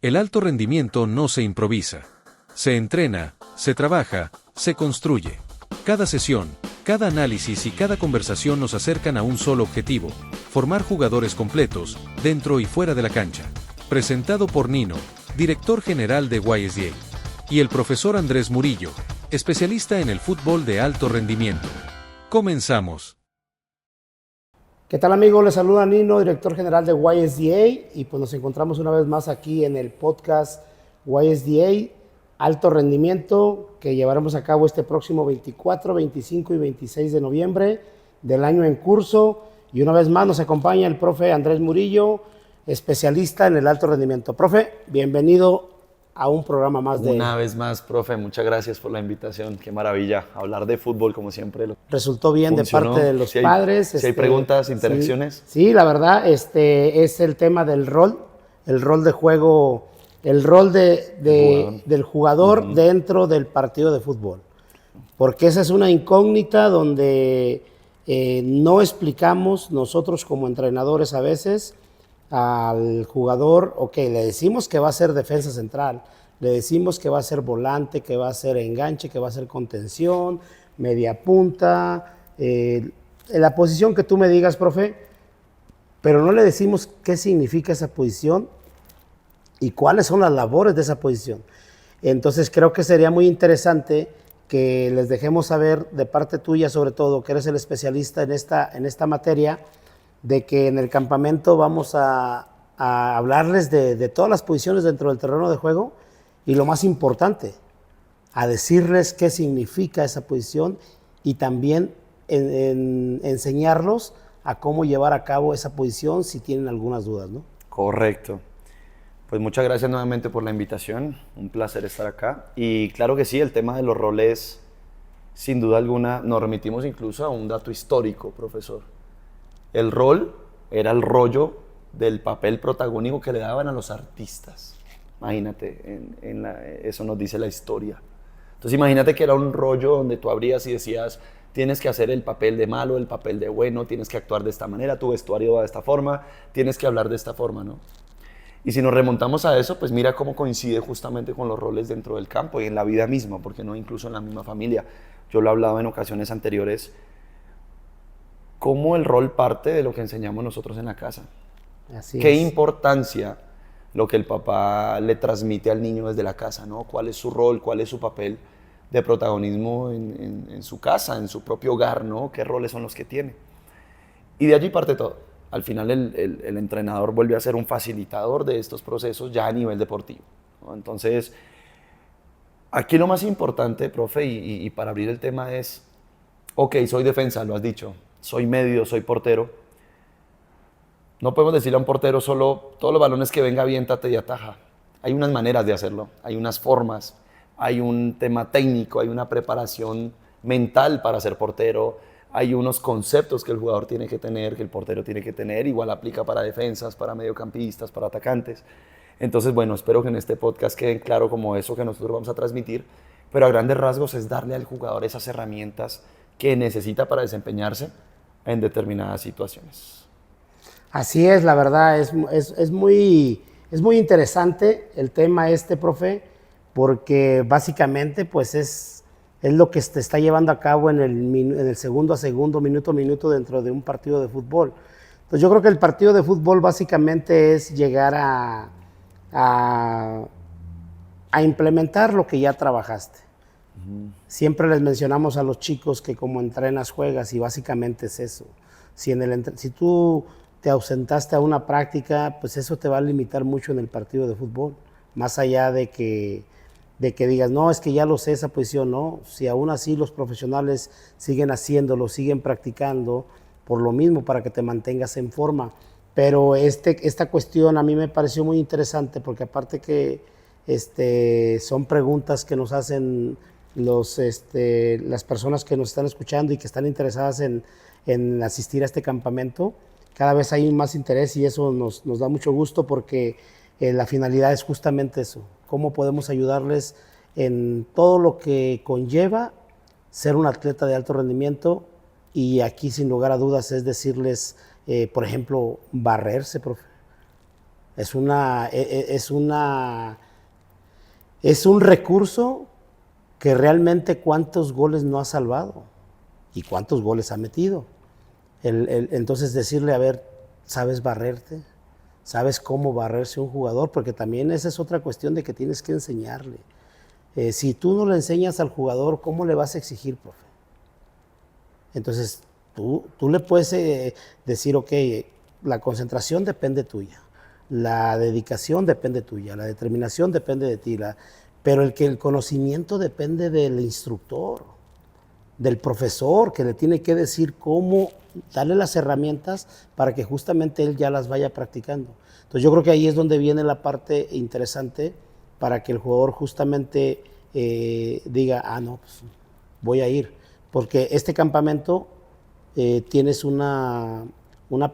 El alto rendimiento no se improvisa. Se entrena, se trabaja, se construye. Cada sesión, cada análisis y cada conversación nos acercan a un solo objetivo: formar jugadores completos, dentro y fuera de la cancha. Presentado por Nino, director general de YSDA, y el profesor Andrés Murillo, especialista en el fútbol de alto rendimiento. Comenzamos. ¿Qué tal, amigos? Les saluda Nino, director general de YSDA, y pues nos encontramos una vez más aquí en el podcast YSDA Alto Rendimiento, que llevaremos a cabo este próximo 24, 25 y 26 de noviembre del año en curso. Y una vez más nos acompaña el profe Andrés Murillo, especialista en el alto rendimiento. Profe, bienvenido a un programa más de... Una vez más, profe, muchas gracias por la invitación. Qué maravilla hablar de fútbol, como siempre. Resultó bien Funcionó. De parte de los padres. Si hay preguntas, interacciones. Sí, la verdad, es el tema del rol, el rol de juego, el rol del jugador dentro del partido de fútbol. Porque esa es una incógnita donde no explicamos nosotros como entrenadores a veces al jugador. Ok, le decimos que va a ser defensa central, le decimos que va a ser volante, que va a ser enganche, que va a ser contención, media punta, la posición que tú me digas, profe, pero no le decimos qué significa esa posición y cuáles son las labores de esa posición. Entonces creo que sería muy interesante que les dejemos saber de parte tuya, sobre todo, que eres el especialista en esta materia, de que en el campamento vamos a hablarles de todas las posiciones dentro del terreno de juego y lo más importante, a decirles qué significa esa posición y también enseñarlos a cómo llevar a cabo esa posición si tienen algunas dudas, ¿no? Correcto. Pues muchas gracias nuevamente por la invitación. Un placer estar acá. Y claro que sí, el tema de los roles, sin duda alguna, nos remitimos incluso a un dato histórico, profesor. El rol era el rollo del papel protagónico que le daban a los artistas. Imagínate, eso nos dice la historia. Entonces imagínate que era un rollo donde tú abrías y decías, tienes que hacer el papel de malo, el papel de bueno, tienes que actuar de esta manera, tu vestuario va de esta forma, tienes que hablar de esta forma, ¿no? Y si nos remontamos a eso, pues mira cómo coincide justamente con los roles dentro del campo y en la vida misma, porque no incluso en la misma familia. Yo lo he hablado en ocasiones anteriores, cómo el rol parte de lo que enseñamos nosotros en la casa. Así Qué es. importancia lo que el papá le transmite al niño desde la casa, ¿no? ¿Cuál es su rol, cuál es su papel de protagonismo en su casa, en su propio hogar, ¿no? ¿Qué roles son los que tiene? Y de allí parte todo. Al final el entrenador vuelve a ser un facilitador de estos procesos ya a nivel deportivo, ¿no? Entonces, aquí lo más importante, profe, y para abrir el tema es, ok, soy defensa, lo has dicho, soy medio, soy portero. No podemos decirle a un portero solo, todos los balones que venga, aviéntate y ataja. Hay unas maneras de hacerlo, hay unas formas, hay un tema técnico, hay una preparación mental para ser portero, hay unos conceptos que el jugador tiene que tener, que el portero tiene que tener, igual aplica para defensas, para mediocampistas, para atacantes. Entonces, bueno, espero que en este podcast quede claro como eso que nosotros vamos a transmitir, pero a grandes rasgos es darle al jugador esas herramientas que necesita para desempeñarse en determinadas situaciones. Así es, la verdad, es muy interesante el tema profe, porque básicamente pues es lo que se está llevando a cabo en el segundo a segundo, minuto a minuto dentro de un partido de fútbol. Entonces yo creo que el partido de fútbol básicamente es llegar a implementar lo que ya trabajaste. Siempre les mencionamos a los chicos que como entrenas, juegas, y básicamente es eso. Si tú te ausentaste a una práctica, pues eso te va a limitar mucho en el partido de fútbol. Más allá de que digas, no, es que ya lo sé esa posición, no. Si aún así los profesionales siguen haciéndolo, siguen practicando, por lo mismo, para que te mantengas en forma. Pero esta cuestión a mí me pareció muy interesante, porque aparte que son preguntas que nos hacen las personas que nos están escuchando y que están interesadas en asistir a este campamento. Cada vez hay más interés y eso nos da mucho gusto, porque la finalidad es justamente eso, cómo podemos ayudarles en todo lo que conlleva ser un atleta de alto rendimiento. Y aquí sin lugar a dudas es decirles, por ejemplo, barrerse, profe. Es un recurso que realmente cuántos goles no ha salvado y cuántos goles ha metido. Entonces decirle, a ver, ¿sabes barrerte? ¿Sabes cómo barrerse un jugador? Porque también esa es otra cuestión de que tienes que enseñarle. Si tú no le enseñas al jugador, ¿cómo le vas a exigir, profe? Entonces, tú le puedes decir, ok, la concentración depende tuya, la dedicación depende tuya, la determinación depende de ti, pero el conocimiento depende del instructor, del profesor, que le tiene que decir cómo darle las herramientas para que justamente él ya las vaya practicando. Entonces yo creo que ahí es donde viene la parte interesante para que el jugador justamente diga, no, pues voy a ir. Porque este campamento tienes una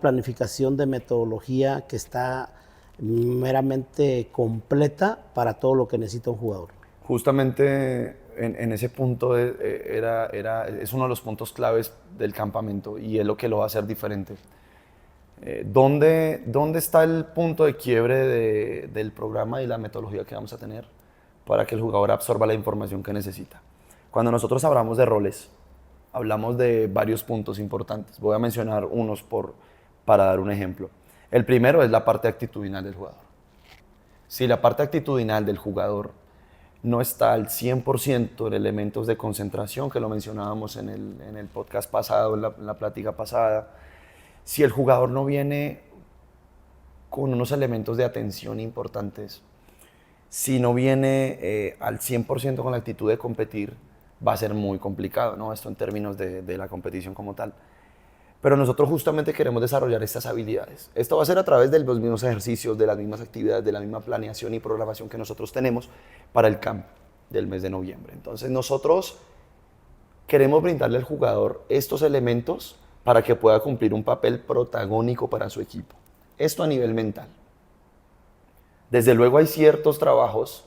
planificación de metodología que está meramente completa para todo lo que necesita un jugador. Justamente en ese punto es uno de los puntos claves del campamento y es lo que lo va a hacer diferente. ¿Dónde está el punto de quiebre del programa y la metodología que vamos a tener para que el jugador absorba la información que necesita? Cuando nosotros hablamos de roles, hablamos de varios puntos importantes. Voy a mencionar unos para dar un ejemplo. El primero es la parte actitudinal del jugador. Si la parte actitudinal del jugador no está al 100% en elementos de concentración, que lo mencionábamos en el podcast pasado, en la plática pasada, si el jugador no viene con unos elementos de atención importantes, si no viene al 100% con la actitud de competir, va a ser muy complicado, ¿no? Esto en términos de la competición como tal. Pero nosotros justamente queremos desarrollar estas habilidades. Esto va a ser a través de los mismos ejercicios, de las mismas actividades, de la misma planeación y programación que nosotros tenemos para el camp del mes de noviembre. Entonces nosotros queremos brindarle al jugador estos elementos para que pueda cumplir un papel protagónico para su equipo. Esto a nivel mental. Desde luego hay ciertos trabajos,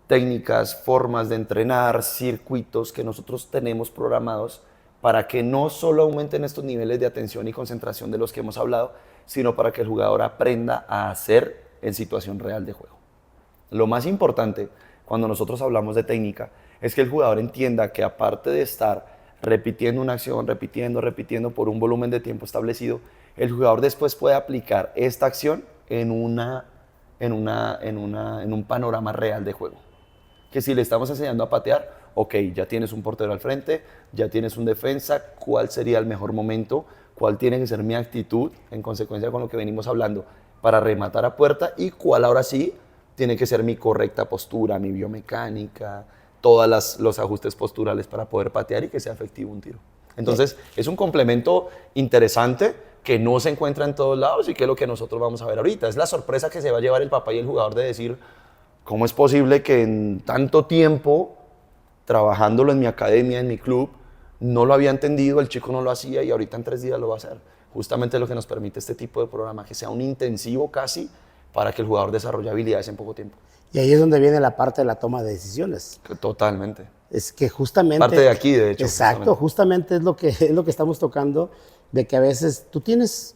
técnicas, formas de entrenar, circuitos que nosotros tenemos programados para que no solo aumenten estos niveles de atención y concentración de los que hemos hablado, sino para que el jugador aprenda a hacer en situación real de juego. Lo más importante cuando nosotros hablamos de técnica es que el jugador entienda que aparte de estar repitiendo una acción, repitiendo por un volumen de tiempo establecido, el jugador después puede aplicar esta acción en un panorama real de juego. Que si le estamos enseñando a patear, ok, ya tienes un portero al frente, ya tienes un defensa, ¿cuál sería el mejor momento? ¿Cuál tiene que ser mi actitud, en consecuencia con lo que venimos hablando, para rematar a puerta? ¿Y cuál ahora sí tiene que ser mi correcta postura, mi biomecánica, todos los ajustes posturales para poder patear y que sea efectivo un tiro? Entonces, es un complemento interesante que no se encuentra en todos lados y que es lo que nosotros vamos a ver ahorita. Es la sorpresa que se va a llevar el papá y el jugador de decir, ¿cómo es posible que en tanto tiempo, trabajándolo en mi academia, en mi club, no lo había entendido, el chico no lo hacía y ahorita en 3 días lo va a hacer? Justamente lo que nos permite este tipo de programa, que sea un intensivo casi para que el jugador desarrolle habilidades en poco tiempo. Y ahí es donde viene la parte de la toma de decisiones. Totalmente. Es que justamente... Parte de aquí, de hecho. Exacto, justamente es lo que estamos tocando, de que a veces tú tienes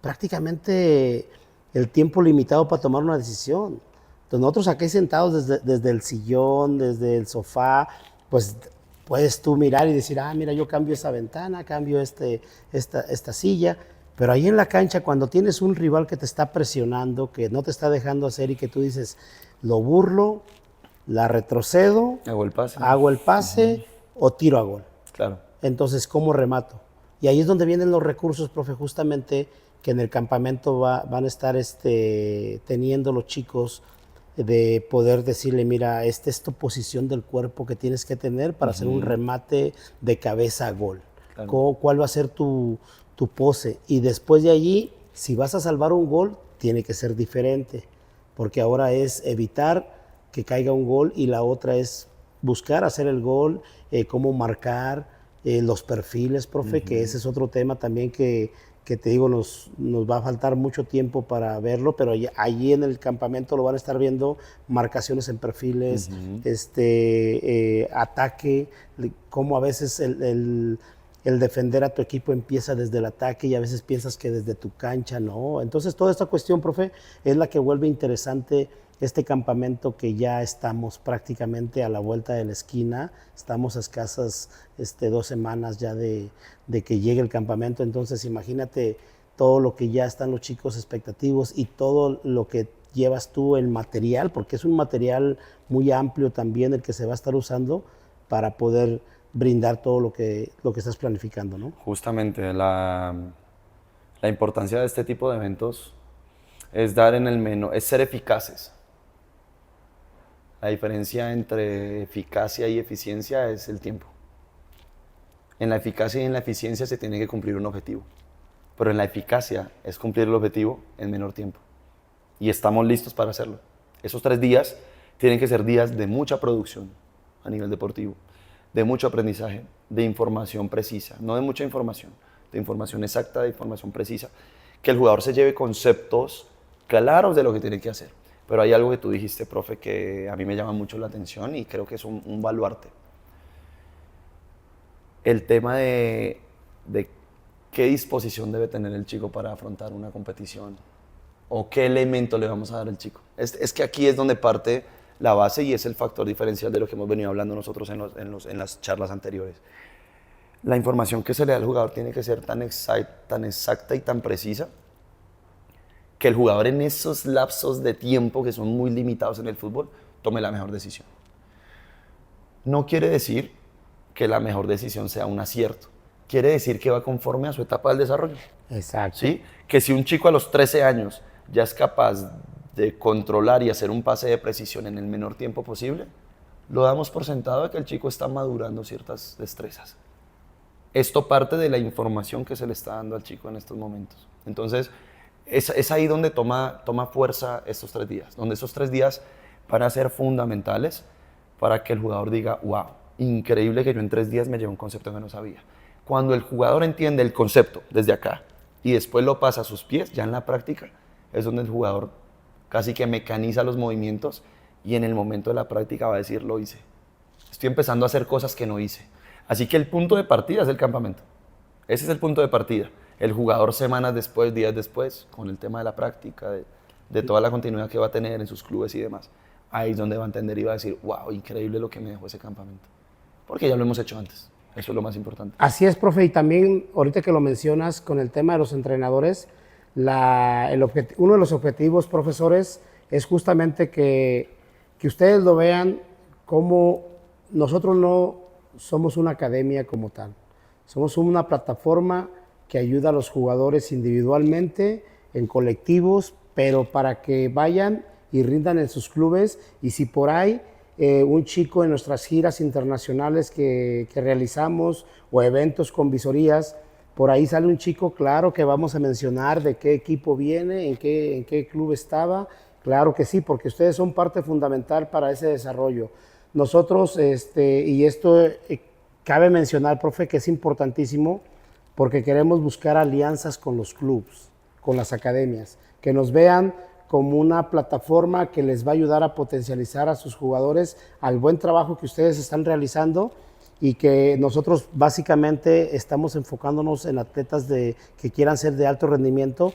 prácticamente el tiempo limitado para tomar una decisión. Entonces nosotros aquí sentados desde el sillón, desde el sofá, pues puedes tú mirar y decir, mira, yo cambio esa ventana, cambio esta silla, pero ahí en la cancha cuando tienes un rival que te está presionando, que no te está dejando hacer y que tú dices, lo burlo, la retrocedo, hago el pase o tiro a gol. Claro. Entonces, ¿cómo remato? Y ahí es donde vienen los recursos, profe, justamente que en el campamento van a estar teniendo los chicos de poder decirle, mira, esta es tu posición del cuerpo que tienes que tener para hacer un remate de cabeza a gol. Claro. ¿Cuál va a ser tu pose? Y después de allí, si vas a salvar un gol, tiene que ser diferente, porque ahora es evitar que caiga un gol y la otra es buscar hacer el gol, cómo marcar, los perfiles, profe, que ese es otro tema también que te digo, nos va a faltar mucho tiempo para verlo, pero allí en el campamento lo van a estar viendo, marcaciones en perfiles, ataque, cómo a veces el defender a tu equipo empieza desde el ataque y a veces piensas que desde tu cancha, ¿no? Entonces toda esta cuestión, profe, es la que vuelve interesante este campamento que ya estamos prácticamente a la vuelta de la esquina, estamos a escasas 2 semanas ya de que llegue el campamento, entonces imagínate todo lo que ya están los chicos expectativos y todo lo que llevas tú, el material, porque es un material muy amplio también el que se va a estar usando para poder brindar todo lo que estás planificando, ¿no? Justamente la importancia de este tipo de eventos es dar en el menú, es ser eficaces. La diferencia entre eficacia y eficiencia es el tiempo. En la eficacia y en la eficiencia se tiene que cumplir un objetivo, pero en la eficacia es cumplir el objetivo en menor tiempo. Y estamos listos para hacerlo. Esos 3 días tienen que ser días de mucha producción a nivel deportivo, de mucho aprendizaje, de información precisa, no de mucha información, de información exacta, de información precisa, que el jugador se lleve conceptos claros de lo que tiene que hacer. Pero hay algo que tú dijiste, profe, que a mí me llama mucho la atención y creo que es un baluarte. El tema de qué disposición debe tener el chico para afrontar una competición o qué elemento le vamos a dar al chico. Es que aquí es donde parte la base y es el factor diferencial de lo que hemos venido hablando nosotros en las charlas anteriores. La información que se le da al jugador tiene que ser tan exacta y tan precisa que el jugador en esos lapsos de tiempo que son muy limitados en el fútbol tome la mejor decisión. No quiere decir que la mejor decisión sea un acierto. Quiere decir que va conforme a su etapa del desarrollo. Exacto. ¿Sí? Que si un chico a los 13 años ya es capaz de controlar y hacer un pase de precisión en el menor tiempo posible, lo damos por sentado de que el chico está madurando ciertas destrezas. Esto parte de la información que se le está dando al chico en estos momentos. Entonces, es ahí donde toma fuerza estos 3 días, donde esos 3 días van a ser fundamentales para que el jugador diga, wow, increíble que yo en 3 días me lleve un concepto que no sabía. Cuando el jugador entiende el concepto desde acá y después lo pasa a sus pies, ya en la práctica, es donde el jugador casi que mecaniza los movimientos y en el momento de la práctica va a decir, lo hice. Estoy empezando a hacer cosas que no hice. Así que el punto de partida es el campamento. Ese es el punto de partida. El jugador semanas después, días después, con el tema de la práctica, de toda la continuidad que va a tener en sus clubes y demás, ahí es donde va a entender y va a decir, wow, increíble lo que me dejó ese campamento. Porque ya lo hemos hecho antes. Eso es lo más importante. Así es, profe, y también ahorita que lo mencionas con el tema de los entrenadores, uno de los objetivos, profesores, es justamente que ustedes lo vean como nosotros no somos una academia como tal, somos una plataforma que ayuda a los jugadores individualmente, en colectivos, pero para que vayan y rindan en sus clubes, y si por ahí un chico en nuestras giras internacionales que realizamos o eventos con visorías, por ahí sale un chico, claro que vamos a mencionar de qué equipo viene, en qué club estaba, claro que sí, porque ustedes son parte fundamental para ese desarrollo. Nosotros, y esto cabe mencionar, profe, que es importantísimo, porque queremos buscar alianzas con los clubes, con las academias, que nos vean como una plataforma que les va a ayudar a potencializar a sus jugadores al buen trabajo que ustedes están realizando y que nosotros básicamente estamos enfocándonos en atletas que quieran ser de alto rendimiento.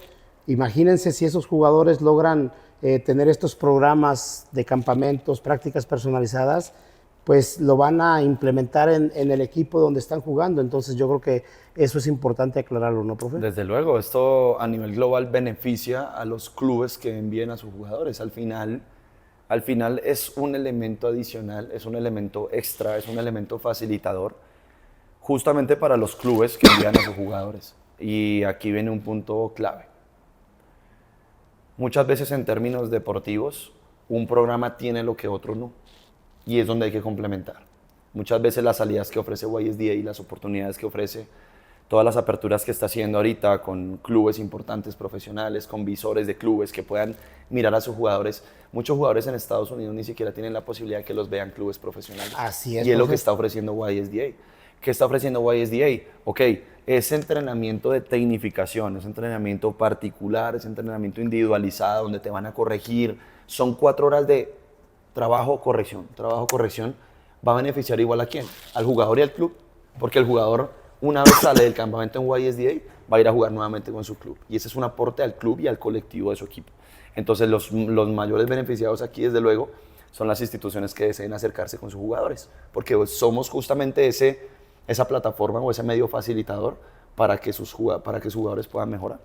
Imagínense si esos jugadores logran tener estos programas de campamentos, prácticas personalizadas, pues lo van a implementar en el equipo donde están jugando. Entonces yo creo que eso es importante aclararlo, ¿no, profe? Desde luego, esto a nivel global beneficia a los clubes que envíen a sus jugadores. Al final es un elemento adicional, es un elemento extra, es un elemento facilitador, justamente para los clubes que envían a sus jugadores. Y aquí viene un punto clave. Muchas veces en términos deportivos, un programa tiene lo que otro no. Y es donde hay que complementar. Muchas veces las salidas que ofrece YSDA y las oportunidades que ofrece, todas las aperturas que está haciendo ahorita con clubes importantes, profesionales, con visores de clubes que puedan mirar a sus jugadores. Muchos jugadores en Estados Unidos ni siquiera tienen la posibilidad de que los vean clubes profesionales. Así es. Y es lo que está ofreciendo YSDA. ¿Qué está ofreciendo YSDA? Ok, es entrenamiento de tecnificación, es entrenamiento particular, es entrenamiento individualizado donde te van a corregir. Son 4 horas de trabajo, corrección. Trabajo, corrección. ¿Va a beneficiar igual a quién? Al jugador y al club. Porque el jugador una vez sale del campamento en YSDA, va a ir a jugar nuevamente con su club. Y ese es un aporte al club y al colectivo de su equipo. Entonces, los mayores beneficiados aquí, desde luego, son las instituciones que deseen acercarse con sus jugadores, porque somos justamente esa plataforma o ese medio facilitador para que sus jugadores puedan mejorar.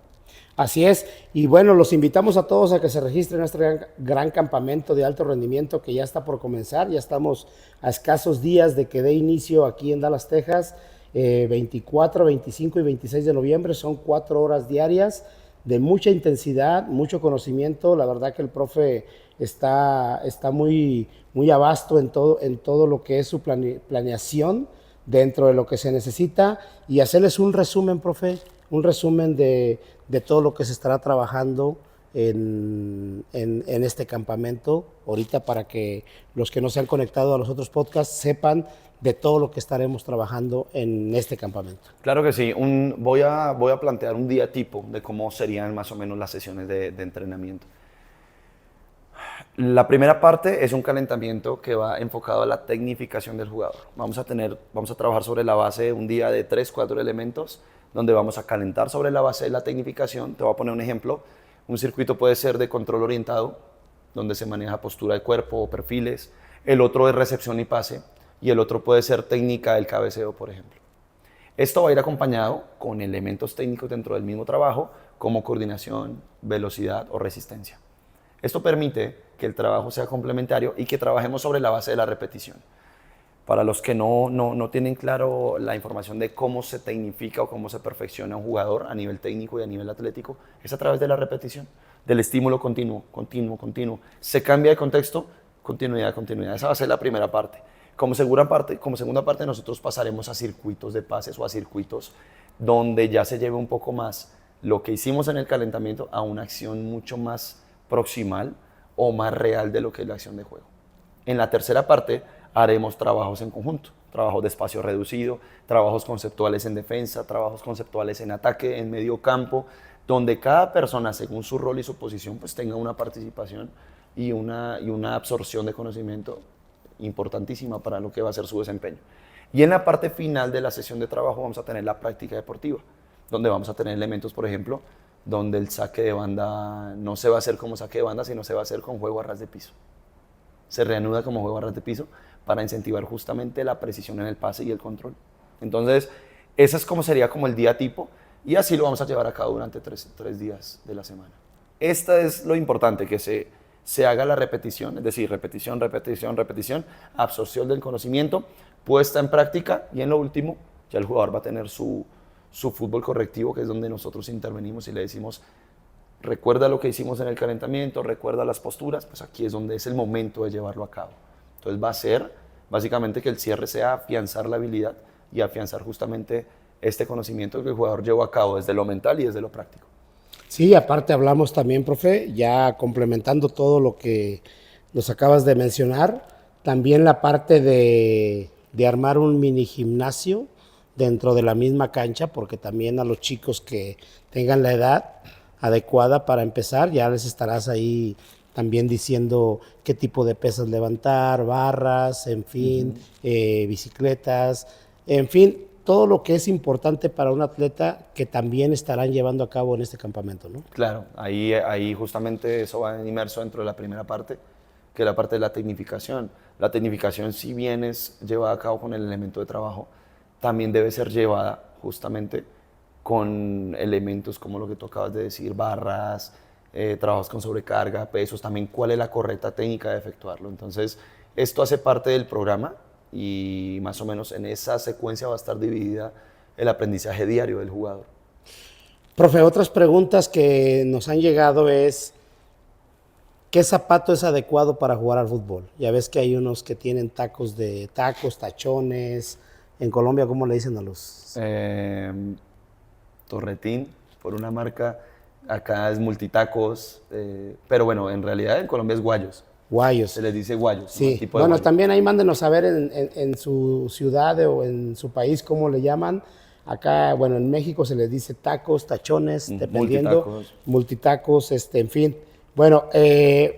Así es, y bueno, los invitamos a todos a que se registren en este gran campamento de alto rendimiento que ya está por comenzar. Ya estamos a escasos días de que dé inicio aquí en Dallas, Texas, 24, 25 y 26 de noviembre. Son 4 horas diarias de mucha intensidad, mucho conocimiento. La verdad que el profe está muy abasto en todo lo que es su planeación dentro de lo que se necesita, y hacerles un resumen, profe, un resumen de todo lo que se estará trabajando en este campamento ahorita, para que los que no se han conectado a los otros podcasts sepan de todo lo que estaremos trabajando en este campamento. Claro que sí. Voy a plantear un día tipo de cómo serían más o menos las sesiones de entrenamiento. La primera parte es un calentamiento que va enfocado a la tecnificación del jugador. Vamos a trabajar sobre la base un día de 3, 4 elementos, donde vamos a calentar sobre la base de la tecnificación. Te voy a poner un ejemplo. Un circuito puede ser de control orientado, donde se maneja postura de cuerpo o perfiles. El otro es recepción y pase. Y el otro puede ser técnica del cabeceo, por ejemplo. Esto va a ir acompañado con elementos técnicos dentro del mismo trabajo, como coordinación, velocidad o resistencia. Esto permite que el trabajo sea complementario y que trabajemos sobre la base de la repetición. Para los que no tienen claro la información de cómo se tecnifica o cómo se perfecciona un jugador a nivel técnico y a nivel atlético, es a través de la repetición, del estímulo continuo. Se cambia de contexto, continuidad. Esa va a ser la primera parte. Como segunda parte, nosotros pasaremos a circuitos de pases o a circuitos donde ya se lleve un poco más lo que hicimos en el calentamiento a una acción mucho más proximal o más real de lo que es la acción de juego. En la tercera parte haremos trabajos en conjunto, trabajos de espacio reducido, trabajos conceptuales en defensa, trabajos conceptuales en ataque, en medio campo, donde cada persona, según su rol y su posición, pues tenga una participación y una absorción de conocimiento importantísima para lo que va a ser su desempeño. Y en la parte final de la sesión de trabajo vamos a tener la práctica deportiva, donde vamos a tener elementos, por ejemplo, donde el saque de banda no se va a hacer como saque de banda, sino se va a hacer con juego a ras de piso. Se reanuda como juego a ras de piso para incentivar justamente la precisión en el pase y el control. Entonces, ese es como sería como el día tipo, y así lo vamos a llevar a cabo durante tres días de la semana. Esta es lo importante, que se haga la repetición, es decir, repetición, absorción del conocimiento, puesta en práctica, y en lo último, ya el jugador va a tener su fútbol correctivo, que es donde nosotros intervenimos y le decimos, recuerda lo que hicimos en el calentamiento, recuerda las posturas, pues aquí es donde es el momento de llevarlo a cabo. Entonces va a ser básicamente que el cierre sea afianzar la habilidad y afianzar justamente este conocimiento que el jugador llevó a cabo desde lo mental y desde lo práctico. Sí, aparte hablamos también, profe, ya complementando todo lo que nos acabas de mencionar, también la parte de armar un mini gimnasio dentro de la misma cancha, porque también a los chicos que tengan la edad adecuada para empezar, ya les estarás ahí también diciendo qué tipo de pesas levantar, barras, en fin, bicicletas, en fin, todo lo que es importante para un atleta que también estarán llevando a cabo en este campamento, ¿no? Claro, ahí justamente eso va inmerso dentro de la primera parte, que es la parte de la tecnificación. La tecnificación, si bien es llevada a cabo con el elemento de trabajo, también debe ser llevada justamente con elementos como lo que tú acabas de decir, barras, trabajos con sobrecarga, pesos, también cuál es la correcta técnica de efectuarlo. Entonces, esto hace parte del programa y más o menos en esa secuencia va a estar dividida el aprendizaje diario del jugador. Profe, otras preguntas que nos han llegado es, ¿qué zapato es adecuado para jugar al fútbol? Ya ves que hay unos que tienen tacos, tachones. En Colombia, ¿cómo le dicen a los? Torretín, por una marca. Acá es multitacos, pero bueno, en realidad en Colombia es guayos. Guayos. Se les dice guayos. Sí, tipo de bueno, guayos. también ahí mándenos a ver en su ciudad o en su país cómo le llaman. Acá, bueno, en México se les dice tacos, tachones, dependiendo. Multitacos, en fin. Bueno,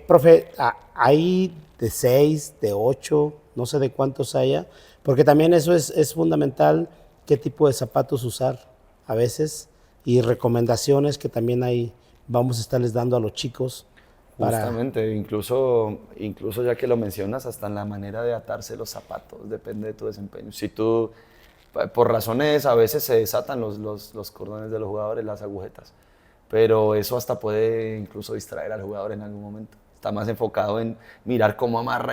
profe, hay de 6, de 8, no sé de cuántos haya, porque también eso es fundamental qué tipo de zapatos usar a veces y recomendaciones que también ahí vamos a estarles dando a los chicos. Justamente, incluso ya que lo mencionas, hasta en la manera de atarse los zapatos, depende de tu desempeño. Si tú, por razones, a veces se desatan los cordones de los jugadores, las agujetas, pero eso hasta puede incluso distraer al jugador en algún momento. Está más enfocado en mirar cómo amarra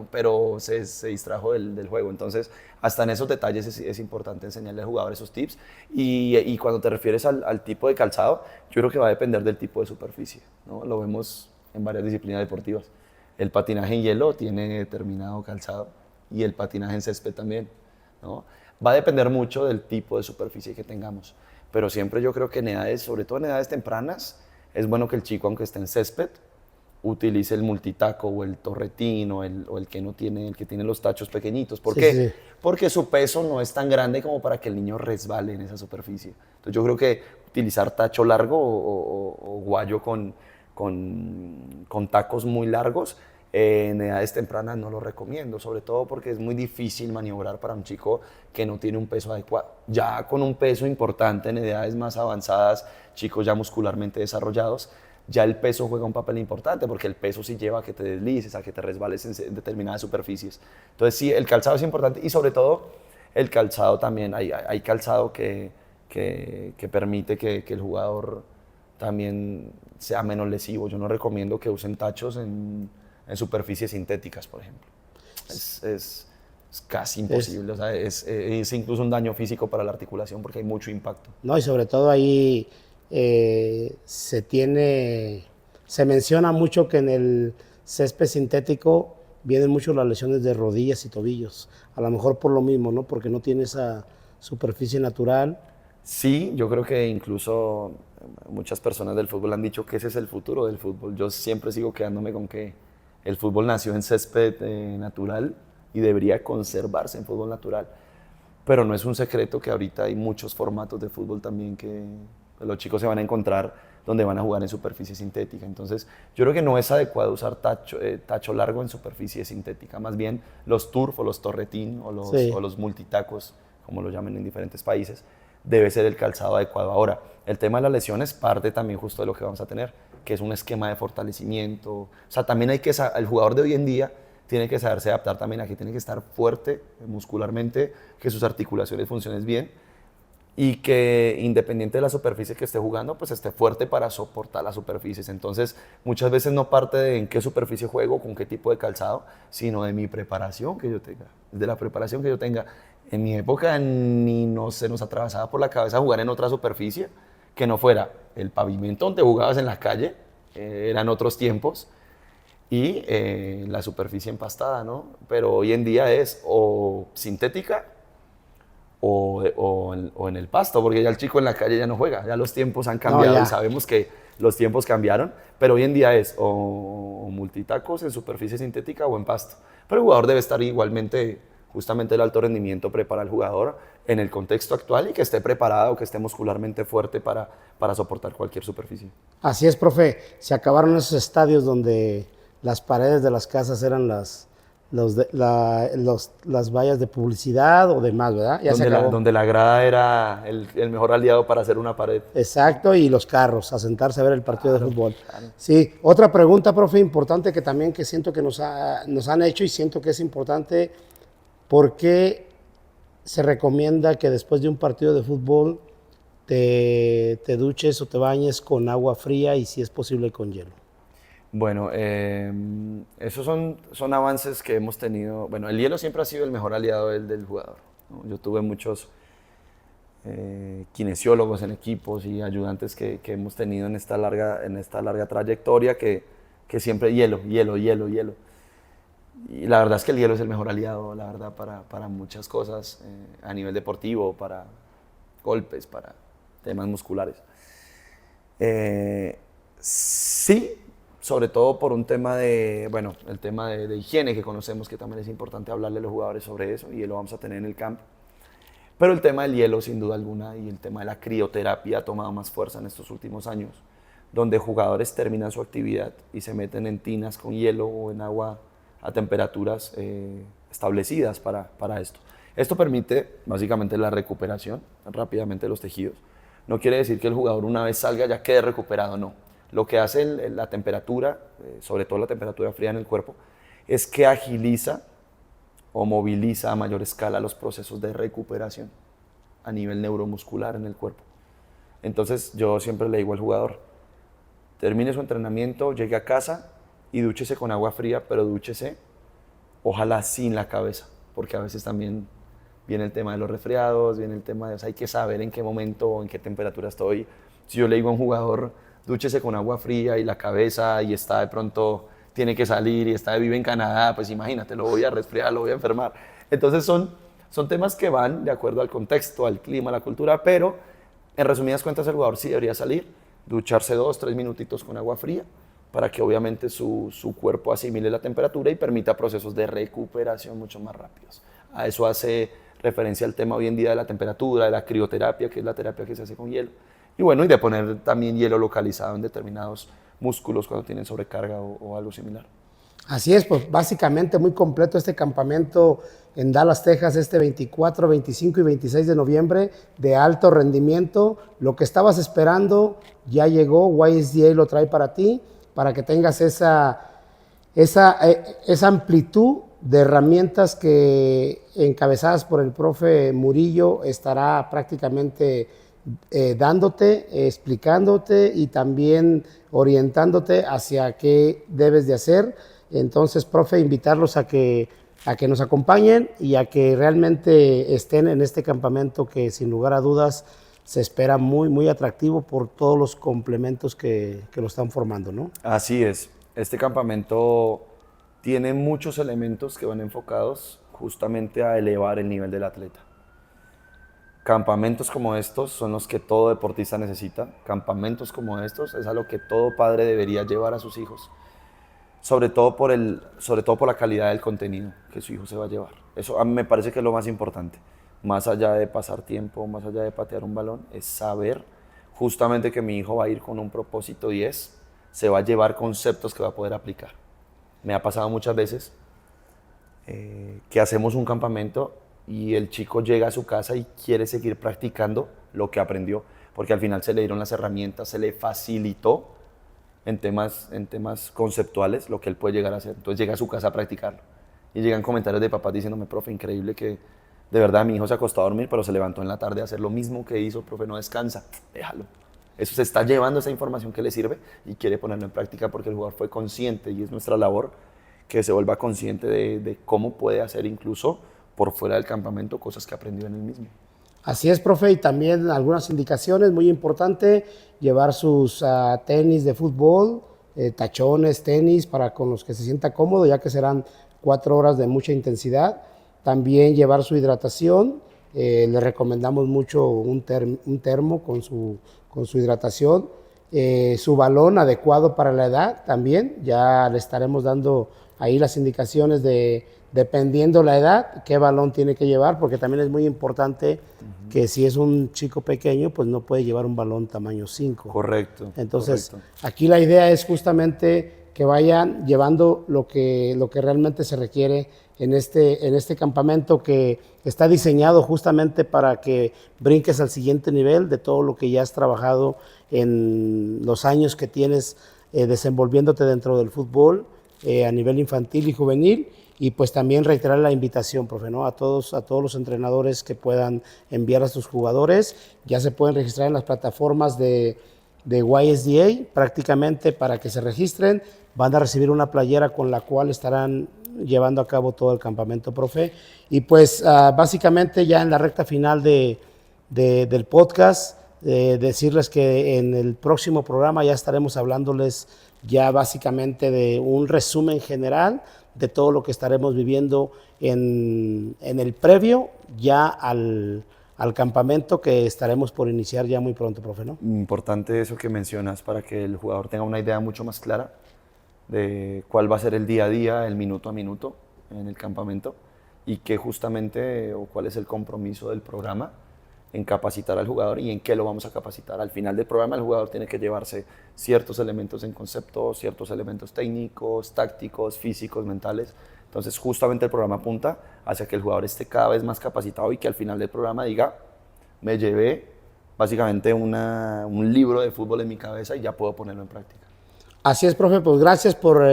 pero se distrajo del juego. Entonces, hasta en esos detalles es importante enseñarle al jugador esos tips. Y cuando te refieres al tipo de calzado, yo creo que va a depender del tipo de superficie, ¿no? Lo vemos en varias disciplinas deportivas. El patinaje en hielo tiene determinado calzado y el patinaje en césped también, ¿no? Va a depender mucho del tipo de superficie que tengamos. Pero siempre yo creo que en edades, sobre todo en edades tempranas, es bueno que el chico, aunque esté en césped, utilice el multitaco o el torretín o el que no tiene, el que tiene los tachos pequeñitos. ¿Por qué? Sí. Porque su peso no es tan grande como para que el niño resbale en esa superficie. Entonces yo creo que utilizar tacho largo o guayo con tacos muy largos en edades tempranas no lo recomiendo, sobre todo porque es muy difícil maniobrar para un chico que no tiene un peso adecuado. Ya con un peso importante en edades más avanzadas, chicos ya muscularmente desarrollados, ya el peso juega un papel importante, porque el peso sí lleva a que te deslices, a que te resbales en determinadas superficies. Entonces sí, el calzado es importante y sobre todo el calzado también, hay calzado que permite que el jugador también sea menos lesivo. Yo no recomiendo que usen tachos en superficies sintéticas, por ejemplo. Es casi imposible, o sea, es incluso un daño físico para la articulación porque hay mucho impacto. No, y sobre todo ahí se menciona mucho que en el césped sintético vienen mucho las lesiones de rodillas y tobillos. A lo mejor por lo mismo, ¿no? Porque no tiene esa superficie natural. Sí, yo creo que incluso muchas personas del fútbol han dicho que ese es el futuro del fútbol. Yo siempre sigo quedándome con que el fútbol nació en césped natural y debería conservarse en fútbol natural. Pero no es un secreto que ahorita hay muchos formatos de fútbol también que los chicos se van a encontrar donde van a jugar en superficie sintética. Entonces, yo creo que no es adecuado usar tacho largo en superficie sintética. Más bien, los turf o los torretín o los multitacos, como lo llaman en diferentes países, debe ser el calzado adecuado. Ahora, el tema de las lesiones parte también justo de lo que vamos a tener, que es un esquema de fortalecimiento. O sea, también el jugador de hoy en día tiene que saberse adaptar también a que tiene que estar fuerte muscularmente, que sus articulaciones funcionen bien y que independiente de la superficie que esté jugando, pues esté fuerte para soportar las superficies. Entonces, muchas veces no parte de en qué superficie juego, con qué tipo de calzado, sino de mi preparación que yo tenga, de la preparación que yo tenga. En mi época ni se nos atravesaba por la cabeza jugar en otra superficie que no fuera el pavimento donde jugabas en la calle, eran otros tiempos, y la superficie empastada, ¿no? Pero hoy en día es o sintética o en el pasto, porque ya el chico en la calle ya no juega, ya los tiempos han cambiado y sabemos que los tiempos cambiaron, pero hoy en día es o multitacos en superficie sintética o en pasto. Pero el jugador debe estar igualmente, justamente el alto rendimiento prepara al jugador en el contexto actual y que esté preparado, que esté muscularmente fuerte para soportar cualquier superficie. Así es, profe, se acabaron esos estadios donde las paredes de las casas eran las vallas de publicidad o demás, ¿verdad? Ya se acabó. Donde la grada era el mejor aliado para hacer una pared. Exacto, y los carros, a sentarse a ver el partido de fútbol. Claro. Sí, otra pregunta, profe, importante que también que siento que nos han hecho y siento que es importante, ¿por qué se recomienda que después de un partido de fútbol te duches o te bañes con agua fría y si es posible con hielo? Bueno, esos son avances que hemos tenido. Bueno, el hielo siempre ha sido el mejor aliado del jugador, ¿no? Yo tuve muchos kinesiólogos en equipos y ayudantes que hemos tenido en esta larga trayectoria que siempre hielo. Y la verdad es que el hielo es el mejor aliado, la verdad, para muchas cosas a nivel deportivo, para golpes, para temas musculares. Sí, sobre todo por un tema el tema de higiene que conocemos, que también es importante hablarle a los jugadores sobre eso y lo vamos a tener en el campo. Pero el tema del hielo, sin duda alguna, y el tema de la crioterapia ha tomado más fuerza en estos últimos años, donde jugadores terminan su actividad y se meten en tinas con hielo o en agua a temperaturas establecidas para esto. Esto permite básicamente la recuperación rápidamente de los tejidos. No quiere decir que el jugador una vez salga ya quede recuperado, no. Lo que hace la temperatura, sobre todo la temperatura fría en el cuerpo, es que agiliza o moviliza a mayor escala los procesos de recuperación a nivel neuromuscular en el cuerpo. Entonces yo siempre le digo al jugador, termine su entrenamiento, llegue a casa y dúchese con agua fría, pero dúchese ojalá sin la cabeza, porque a veces también viene el tema de los resfriados, viene el tema de, o sea, hay que saber en qué momento o en qué temperatura estoy. Si yo le digo a un jugador, dúchese con agua fría y la cabeza y está de pronto, tiene que salir y vive en Canadá, pues imagínate, lo voy a resfriar, lo voy a enfermar. Entonces son temas que van de acuerdo al contexto, al clima, a la cultura, pero en resumidas cuentas el jugador sí debería salir, ducharse 2-3 minutitos con agua fría para que obviamente su cuerpo asimile la temperatura y permita procesos de recuperación mucho más rápidos. A eso hace referencia al tema hoy en día de la temperatura, de la crioterapia, que es la terapia que se hace con hielo. Y bueno, y de poner también hielo localizado en determinados músculos cuando tienen sobrecarga o algo similar. Así es, pues básicamente muy completo este campamento en Dallas, Texas, este 24, 25 y 26 de noviembre, de alto rendimiento. Lo que estabas esperando ya llegó, YSDA lo trae para ti, para que tengas esa amplitud de herramientas que, encabezadas por el profe Murillo, estará prácticamente dándote, explicándote y también orientándote hacia qué debes de hacer. Entonces, profe, invitarlos a que nos acompañen y a que realmente estén en este campamento que sin lugar a dudas se espera muy, muy atractivo por todos los complementos que lo están formando, ¿no? Así es. Este campamento tiene muchos elementos que van enfocados justamente a elevar el nivel del atleta. Campamentos como estos son los que todo deportista necesita. Campamentos como estos es a lo que todo padre debería llevar a sus hijos. Sobre todo por la calidad del contenido que su hijo se va a llevar. Eso a mí me parece que es lo más importante. Más allá de pasar tiempo, más allá de patear un balón, es saber justamente que mi hijo va a ir con un propósito y se va a llevar conceptos que va a poder aplicar. Me ha pasado muchas veces que hacemos un campamento y el chico llega a su casa y quiere seguir practicando lo que aprendió, porque al final se le dieron las herramientas, se le facilitó en temas conceptuales lo que él puede llegar a hacer. Entonces llega a su casa a practicarlo. Y llegan comentarios de papás diciéndome, profe, increíble que de verdad mi hijo se acostó a dormir, pero se levantó en la tarde a hacer lo mismo que hizo, profe, no descansa, déjalo. Eso se está llevando esa información que le sirve y quiere ponerlo en práctica porque el jugador fue consciente y es nuestra labor que se vuelva consciente de cómo puede hacer incluso por fuera del campamento cosas que aprendió en el mismo. Así es, profe, y también algunas indicaciones, muy importante, llevar sus tenis de fútbol, tachones, tenis, para con los que se sienta cómodo, ya que serán 4 horas de mucha intensidad. También llevar su hidratación, le recomendamos mucho un termo con su hidratación, su balón adecuado para la edad también, ya le estaremos dando ahí las indicaciones de, dependiendo la edad, qué balón tiene que llevar, porque también es muy importante que si es un chico pequeño, pues no puede llevar un balón tamaño 5. Correcto. Entonces, correcto. Aquí la idea es justamente que vayan llevando lo que realmente se requiere en este campamento, que está diseñado justamente para que brinques al siguiente nivel de todo lo que ya has trabajado en los años que tienes desenvolviéndote dentro del fútbol a nivel infantil y juvenil. Y pues también reiterar la invitación, profe, ¿no? A todos los entrenadores que puedan enviar a sus jugadores. Ya se pueden registrar en las plataformas de YSDA prácticamente para que se registren. Van a recibir una playera con la cual estarán llevando a cabo todo el campamento, profe. Y pues básicamente ya en la recta final del podcast, decirles que en el próximo programa ya estaremos hablándoles ya básicamente de un resumen general de todo lo que estaremos viviendo en el previo ya al campamento que estaremos por iniciar ya muy pronto, profe, ¿no? Importante eso que mencionas para que el jugador tenga una idea mucho más clara de cuál va a ser el día a día, el minuto a minuto en el campamento y qué justamente o cuál es el compromiso del programa en capacitar al jugador y en qué lo vamos a capacitar. Al final del programa el jugador tiene que llevarse ciertos elementos en concepto, ciertos elementos técnicos, tácticos, físicos, mentales. Entonces justamente el programa apunta hacia que el jugador esté cada vez más capacitado y que al final del programa diga, me llevé básicamente un libro de fútbol en mi cabeza y ya puedo ponerlo en práctica. Así es, profe, pues gracias por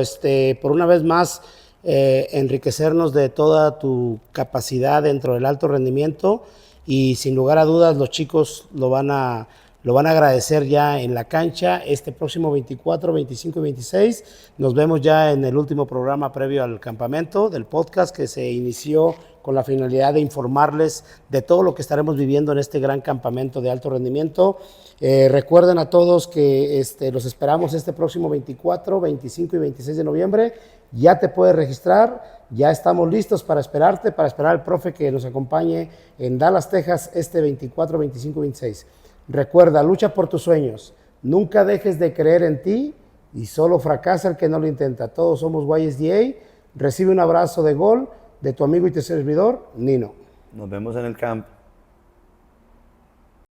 una vez más enriquecernos de toda tu capacidad dentro del alto rendimiento y sin lugar a dudas los chicos lo van a agradecer ya en la cancha este próximo 24, 25 y 26. Nos vemos ya en el último programa previo al campamento del podcast que se inició con la finalidad de informarles de todo lo que estaremos viviendo en este gran campamento de alto rendimiento. Recuerden a todos que los esperamos este próximo 24, 25 y 26 de noviembre. Ya te puedes registrar, ya estamos listos para esperarte, para esperar al profe que nos acompañe en Dallas, Texas, este 24, 25 y 26. Recuerda, lucha por tus sueños, nunca dejes de creer en ti y solo fracasa el que no lo intenta. Todos somos YSDA. Recibe un abrazo de gol de tu amigo y tu servidor, Nino. Nos vemos en el camp.